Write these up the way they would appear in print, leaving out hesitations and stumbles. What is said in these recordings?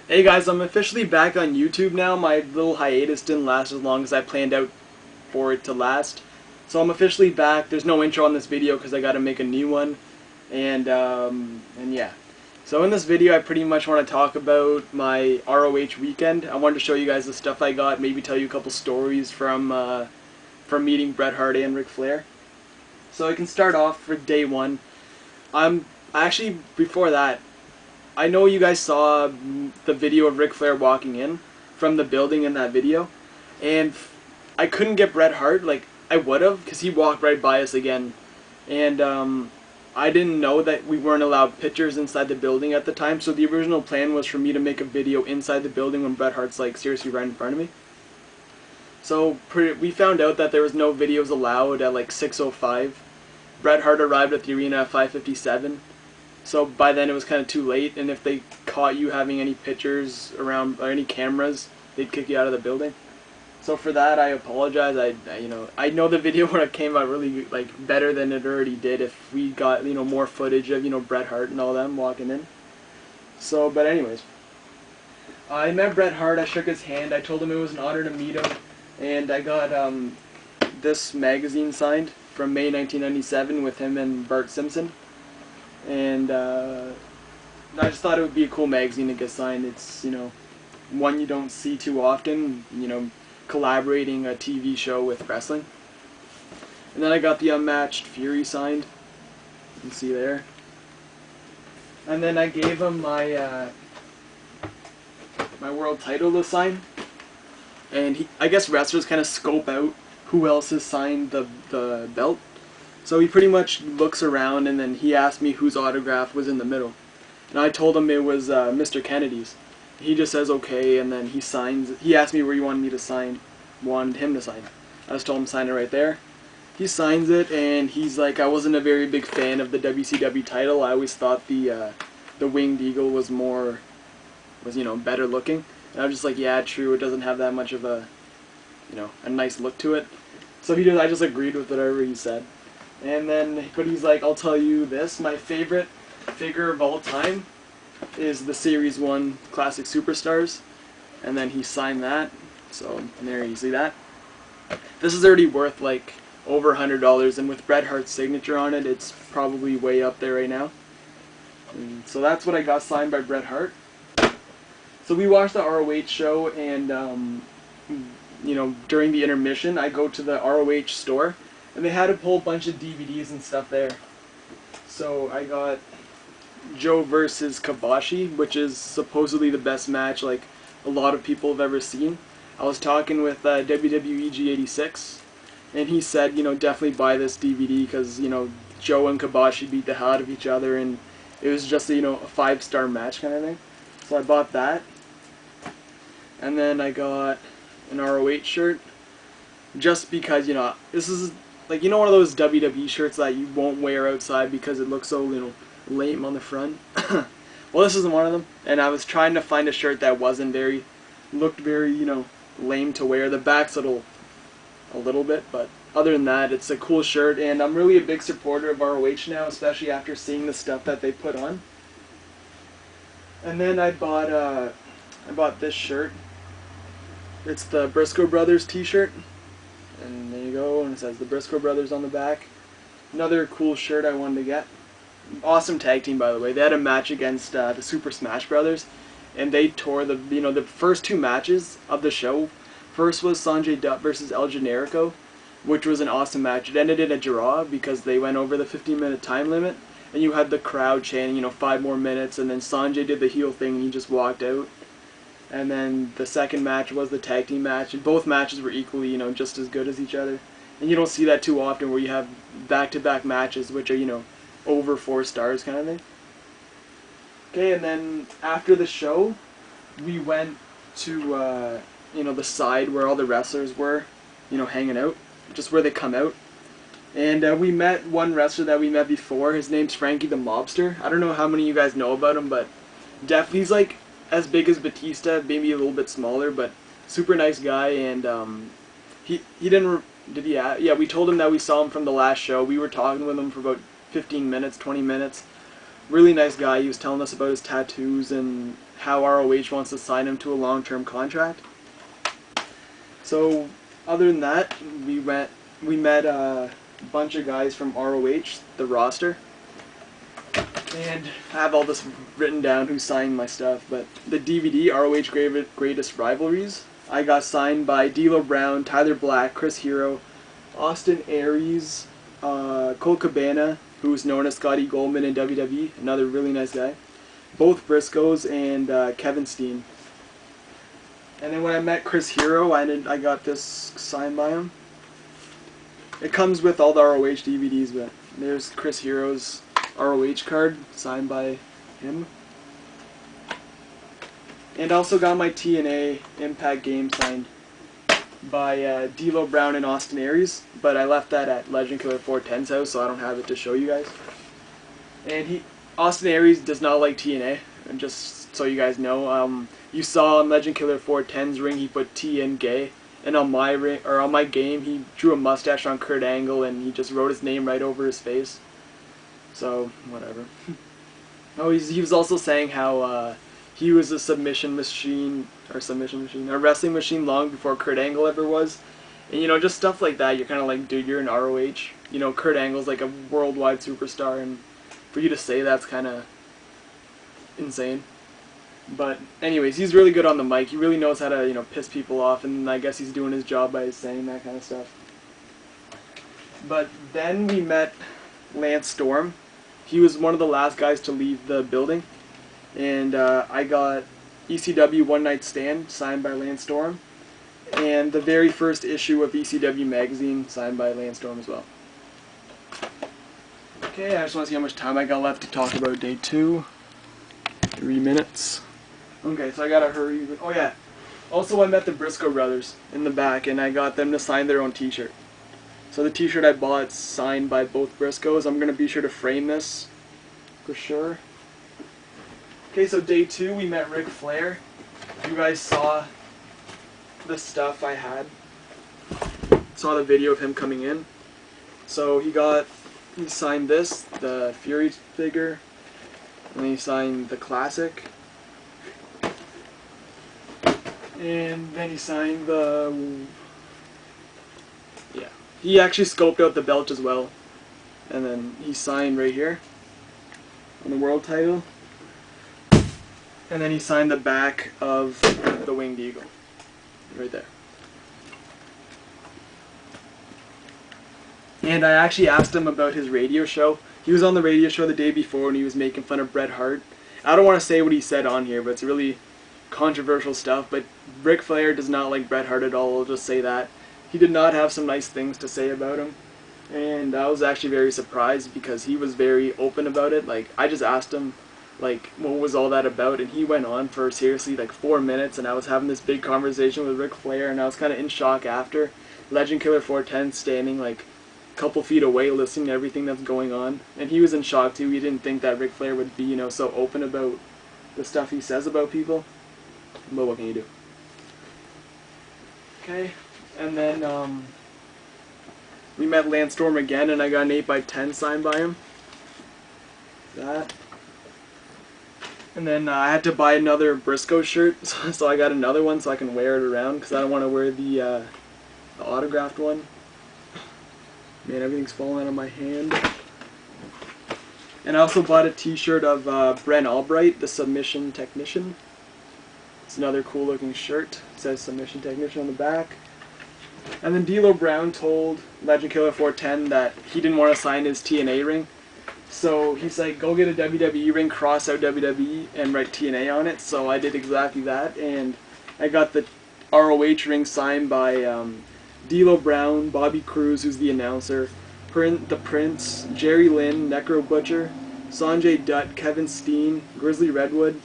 Hey guys, I'm officially back on YouTube now. My little hiatus didn't last as long as I planned out for it to last. So I'm officially back. There's no intro on this video because I got to make a new one. And yeah. So in this video I pretty much want to talk about my ROH weekend. I wanted to show you guys the stuff I got, maybe tell you a couple stories from meeting Bret Hart and Ric Flair. So I can start off for day one. Actually, before that, I know you guys saw the video of Ric Flair walking in from the building in that video, and I couldn't get Bret Hart. Like, I would have, because he walked right by us again, and I didn't know that we weren't allowed pictures inside the building at the time, so the original plan was for me to make a video inside the building when Bret Hart's like seriously right in front of me. So we found out that there was no videos allowed at like 6:05. Bret Hart arrived at the arena at 5:57. So by then it was kind of too late, and if they caught you having any pictures around or any cameras, they'd kick you out of the building. So for that, I apologize. I know the video would have came out really like better than it already did if we got more footage of Bret Hart and all them walking in. So, but anyways, I met Bret Hart. I shook his hand. I told him it was an honor to meet him, and I got this magazine signed from May 1997 with him and Bart Simpson. And I just thought it would be a cool magazine to get signed. It's, one you don't see too often, collaborating a TV show with wrestling. And then I got the Unmatched Fury signed. You can see there. And then I gave him my my world title to sign. And I guess wrestlers kind of scope out who else has signed the belt. So he pretty much looks around, and then he asked me whose autograph was in the middle. And I told him it was Mr. Kennedy's. He just says okay, and then he signs. He asked me where he wanted him to sign. I just told him to sign it right there. He signs it, and he's like, I wasn't a very big fan of the WCW title. I always thought the Winged Eagle was better looking. And I was just like, yeah, true. It doesn't have that much of a nice look to it. So I just agreed with whatever he said. And then, but he's like, I'll tell you this, my favorite figure of all time is the Series 1 Classic Superstars. And then he signed that. So, there you see that. This is already worth like over $100, and with Bret Hart's signature on it, it's probably way up there right now. And so that's what I got signed by Bret Hart. So we watched the ROH show, and during the intermission, I go to the ROH store. And they had a whole bunch of DVDs and stuff there. So I got Joe versus Kabashi, which is supposedly the best match like a lot of people have ever seen. I was talking with WWE G86, and he said, definitely buy this DVD because, Joe and Kabashi beat the hell out of each other, and it was just a 5-star match kind of thing. So I bought that. And then I got an ROH shirt, just because, this is like, one of those WWE shirts that you won't wear outside because it looks so, lame on the front. Well, this isn't one of them, and I was trying to find a shirt that looked very, lame to wear. The back's a little bit, but other than that, it's a cool shirt, and I'm really a big supporter of ROH now, especially after seeing the stuff that they put on. And then I bought this shirt. It's the Briscoe Brothers t-shirt. And there you go, and it says the Briscoe Brothers on the back. Another cool shirt I wanted to get. Awesome tag team, by the way. They had a match against the Super Smash Brothers, and they tore the first two matches of the show. First was Sanjay Dutt versus El Generico, which was an awesome match. It ended in a draw because they went over the 15-minute time limit, and you had the crowd chanting, 5 more minutes, and then Sanjay did the heel thing and he just walked out. And then the second match was the tag team match, and both matches were equally, just as good as each other. And you don't see that too often where you have back-to-back matches which are, over 4 stars kind of thing. Okay, and then after the show, we went to, the side where all the wrestlers were, hanging out, just where they come out. And we met one wrestler that we met before. His name's Frankie the Mobster. I don't know how many of you guys know about him, but definitely he's like as big as Batista, maybe a little bit smaller, but super nice guy. And he didn't, we told him that we saw him from the last show. We were talking with him for about 15 minutes, 20 minutes. Really nice guy. He was telling us about his tattoos and how ROH wants to sign him to a long-term contract. So other than that, we met a bunch of guys from ROH, the roster. And I have all this written down who signed my stuff, but the DVD, ROH Greatest Rivalries, I got signed by D'Lo Brown, Tyler Black, Chris Hero, Austin Aries, Colt Cabana, who's known as Scotty Goldman in WWE, another really nice guy, both Briscoes, and Kevin Steen. And then when I met Chris Hero, I got this signed by him. It comes with all the ROH DVDs, but there's Chris Hero's ROH card signed by him. And also got my TNA Impact game signed by D'Lo Brown and Austin Aries, but I left that at Legend Killer 410's house, so I don't have it to show you guys. And Austin Aries does not like TNA, and just so you guys know, you saw on Legend Killer 410's ring he put T in gay, and on my ring or on my game he drew a mustache on Kurt Angle and he just wrote his name right over his face. So whatever. Oh, he was also saying how he was a wrestling machine long before Kurt Angle ever was. And, you know, just stuff like that, you're kind of like, dude, you're in ROH. You know, Kurt Angle's like a worldwide superstar, and for you to say that's kind of insane. But anyways, he's really good on the mic. He really knows how to, you know, piss people off, and I guess he's doing his job by saying that kind of stuff. But then we met Lance Storm. He was one of the last guys to leave the building. And I got ECW One Night Stand signed by Lance Storm, and the very first issue of ECW magazine signed by Lance Storm as well. Okay, I just want to see how much time I got left to talk about day 2. 3 minutes. Okay, so I gotta hurry. Oh yeah, also I met the Briscoe brothers in the back, and I got them to sign their own t-shirt. So the t-shirt I bought signed by both Briscoes. I'm gonna be sure to frame this for sure. Okay, so day 2 we met Ric Flair. You guys saw the stuff I had. Saw the video of him coming in. So he signed this, the Fury figure, and then he signed the Classic. And then he signed the... yeah. He actually scoped out the belt as well. And then he signed right here on the world title. And then he signed the back of the Winged Eagle. Right there. And I actually asked him about his radio show. He was on the radio show the day before and he was making fun of Bret Hart. I don't want to say what he said on here, but it's really controversial stuff. But Ric Flair does not like Bret Hart at all, I'll just say that. He did not have some nice things to say about him. And I was actually very surprised because he was very open about it. Like, I just asked him, like, what was all that about, and he went on for seriously like 4 minutes, and I was having this big conversation with Ric Flair, and I was kind of in shock after. Legend Killer 410 standing like a couple feet away listening to everything that's going on, and he was in shock too. He didn't think that Ric Flair would be, you know, so open about the stuff he says about people, but what can you do? Okay, and then we met Lance Storm again, and I got an 8x10 signed by him. That. And then I had to buy another Briscoe shirt, so I got another one so I can wear it around, because I don't want to wear the autographed one. Man, everything's falling out of my hand. And I also bought a t-shirt of Brent Albright, the Submission Technician. It's another cool looking shirt. It says Submission Technician on the back. And then D'Lo Brown told Legend Killer 410 that he didn't want to sign his TNA ring. So he's like, go get a WWE ring, cross out WWE, and write TNA on it. So I did exactly that, and I got the ROH ring signed by D'Lo Brown, Bobby Cruz, who's the announcer, the Prince, Jerry Lynn, Necro Butcher, Sanjay Dutt, Kevin Steen, Grizzly Redwood,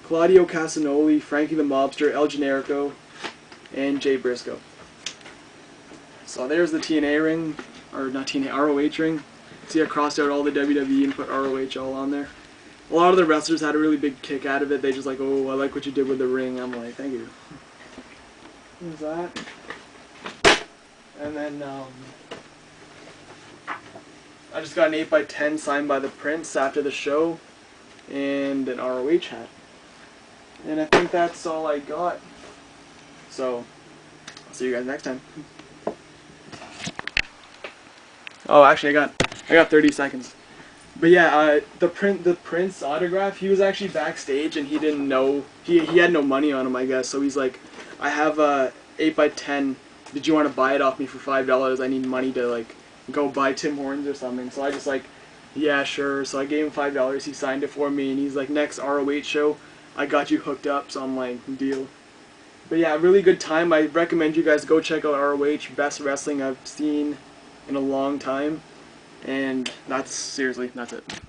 Claudio Casanoli, Frankie the Mobster, El Generico, and Jay Briscoe. So there's the TNA ring, or not TNA, ROH ring. See, I crossed out all the WWE and put ROH all on there. A lot of the wrestlers had a really big kick out of it. They just like, oh, I like what you did with the ring. I'm like, thank you. There's that. And then I just got an 8x10 signed by the Prince after the show. and an ROH hat. And I think that's all I got. So, I'll see you guys next time. Oh, actually, I got 30 seconds. But yeah, the Prince autograph, he was actually backstage and he didn't know, he had no money on him, I guess. So he's like, I have a 8x10. Did you want to buy it off me for $5? I need money to like go buy Tim Hortons or something. So I just like, yeah, sure. So I gave him $5. He signed it for me, and he's like, next ROH show, I got you hooked up. So I'm like, deal. But yeah, really good time. I recommend you guys go check out ROH. Best wrestling I've seen in a long time. And that's, seriously, that's it.